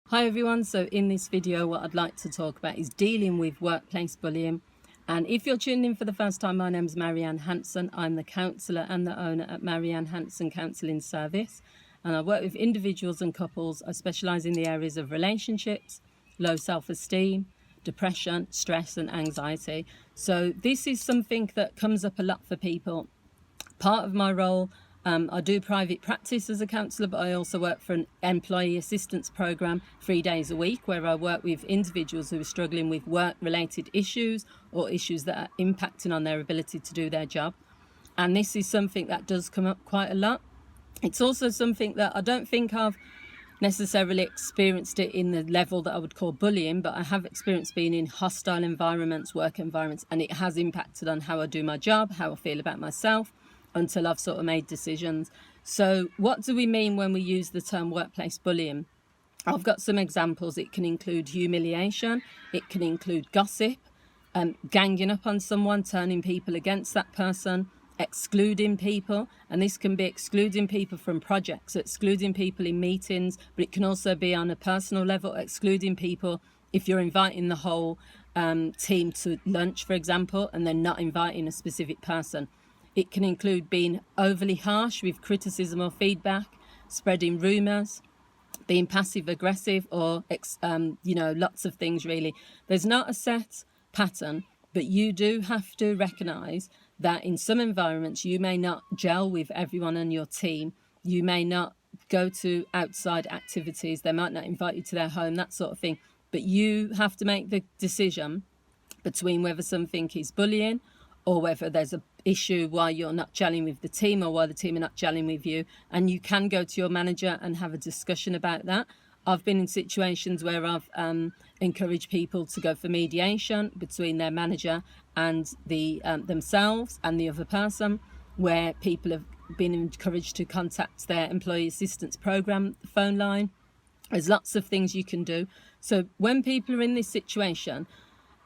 Hi everyone, so in this video what I'd like to talk about is dealing with workplace bullying. And if you're tuning in for the first time, my name is Marianne Hanson. I'm the counsellor and the owner at Marianne Hanson Counselling Service, and I work with individuals and couples. I specialise in the areas of relationships, low self-esteem, depression, stress and anxiety. So this is something that comes up a lot for people. Part of my role, I do private practice as a counsellor, but I also work for an employee assistance program 3 days a week, where I work with individuals who are struggling with work-related issues or issues that are impacting on their ability to do their job. And this is something that does come up quite a lot. It's also something that I don't think I've necessarily experienced it in the level that I would call bullying, but I have experienced being in hostile environments, work environments, and it has impacted on how I do my job, how I feel about myself, until I've sort of made decisions. So what do we mean when we use the term workplace bullying? I've got some examples. It can include humiliation, it can include gossip, ganging up on someone, turning people against that person, excluding people, and this can be excluding people from projects, excluding people in meetings, but it can also be on a personal level, excluding people if you're inviting the whole team to lunch, for example, and then not inviting a specific person. It can include being overly harsh with criticism or feedback, spreading rumours, being passive aggressive, or lots of things really. There's not a set pattern, but you do have to recognise that in some environments you may not gel with everyone on your team. You may not go to outside activities. They might not invite you to their home, that sort of thing. But you have to make the decision between whether something is bullying or whether there's an issue why you're not gelling with the team or why the team are not gelling with you. And you can go to your manager and have a discussion about that. I've been in situations where I've encouraged people to go for mediation between their manager and themselves and the other person, where people have been encouraged to contact their employee assistance program phone line. There's lots of things you can do. So when people are in this situation,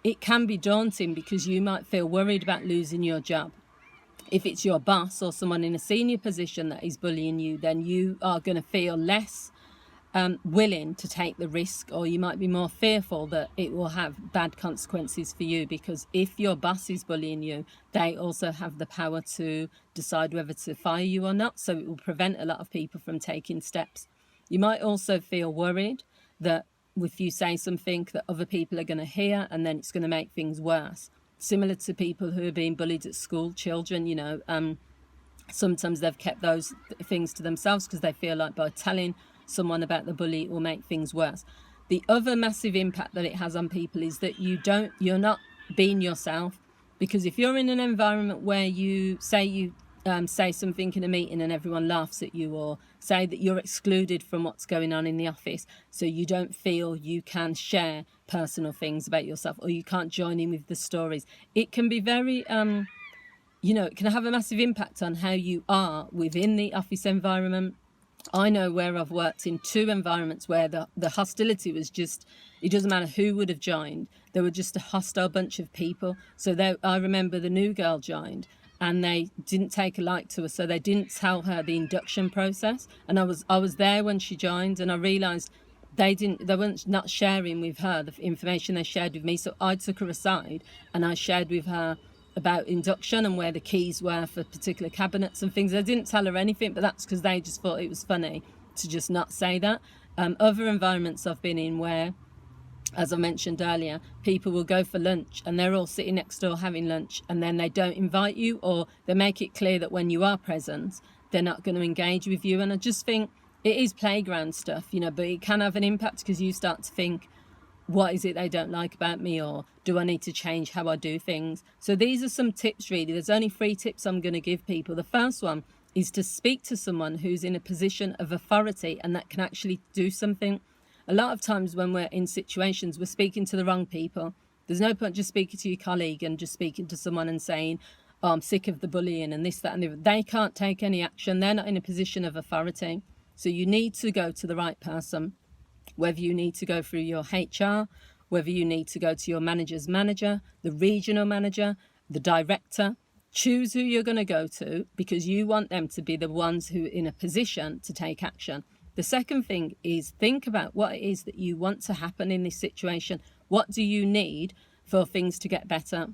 it can be daunting because you might feel worried about losing your job. If it's your boss or someone in a senior position that is bullying you, then you are going to feel less willing to take the risk, or you might be more fearful that it will have bad consequences for you, because if your boss is bullying you, they also have the power to decide whether to fire you or not. So it will prevent a lot of people from taking steps. You might also feel worried that if you say something that other people are going to hear, and then it's going to make things worse. Similar to people who are being bullied at school, children, sometimes they've kept those things to themselves because they feel like by telling someone about the bully it will make things worse. The other massive impact that it has on people is that you're not being yourself, because if you're in an environment where you say something in a meeting and everyone laughs at you, or say that you're excluded from what's going on in the office, so you don't feel you can share personal things about yourself, or you can't join in with the stories, it can be very it can have a massive impact on how you are within the office environment. I know where I've worked in 2 environments where the hostility was just, it doesn't matter who would have joined, there were just a hostile bunch of people. So I remember the new girl joined and they didn't take a like to her, so they didn't tell her the induction process. And I was there when she joined, and I realised they weren't not sharing with her the information they shared with me. So I took her aside and I shared with her about induction and where the keys were for particular cabinets and things. I didn't tell her anything, but that's because they just thought it was funny to just not say that. Other environments I've been in where, as I mentioned earlier, people will go for lunch and they're all sitting next door having lunch, and then they don't invite you, or they make it clear that when you are present, they're not going to engage with you. And I just think it is playground stuff, but it can have an impact because you start to think, what is it they don't like about me, or do I need to change how I do things? So these are some tips really. There's only 3 tips I'm going to give people. The first one is to speak to someone who's in a position of authority and that can actually do something. A lot of times when we're in situations, we're speaking to the wrong people. There's no point just speaking to your colleague and just speaking to someone and saying, oh, I'm sick of the bullying and this, that and the other. They can't take any action. They're not in a position of authority. So you need to go to the right person. Whether you need to go through your HR, whether you need to go to your manager's manager, the regional manager, the director. Choose who you're going to go to, because you want them to be the ones who are in a position to take action. The second thing is think about what it is that you want to happen in this situation. What do you need for things to get better?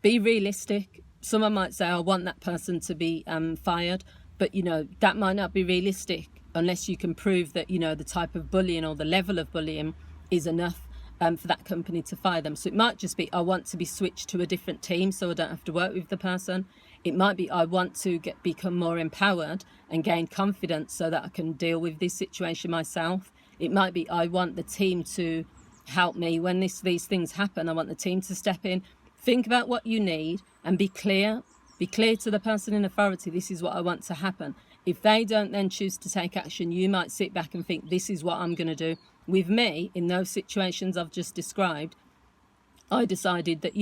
Be realistic. Someone might say, I want that person to be fired, but that might not be realistic unless you can prove that the type of bullying or the level of bullying is enough for that company to fire them. So it might just be, I want to be switched to a different team so I don't have to work with the person. It might be, I want to become more empowered and gain confidence so that I can deal with this situation myself. It might be, I want the team to help me when these things happen. I want the team to step in. Think about what you need and be clear. Be clear to the person in authority, this is what I want to happen. If they don't then choose to take action, you might sit back and think, this is what I'm going to do. With me, in those situations I've just described, I decided that,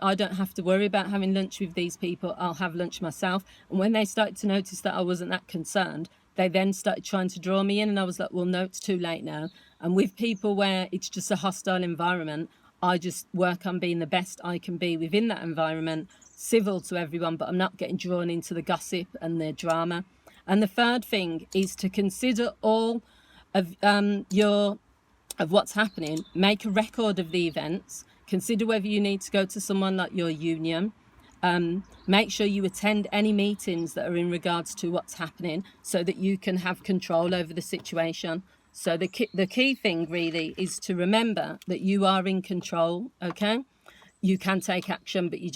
I don't have to worry about having lunch with these people. I'll have lunch myself. And when they started to notice that I wasn't that concerned, they then started trying to draw me in. And I was like, well, no, it's too late now. And with people where it's just a hostile environment, I just work on being the best I can be within that environment, civil to everyone, but I'm not getting drawn into the gossip and the drama. And the third thing is to consider all of what's happening. Make a record of the events. Consider whether you need to go to someone like your union. Make sure you attend any meetings that are in regards to what's happening so that you can have control over the situation. So the key thing really is to remember that you are in control, okay? You can take action, but you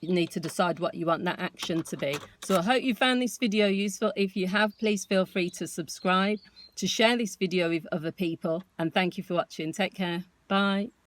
need to decide what you want that action to be. So I hope you found this video useful. If you have, please feel free to subscribe, to share this video with other people. And thank you for watching. Take care. Bye.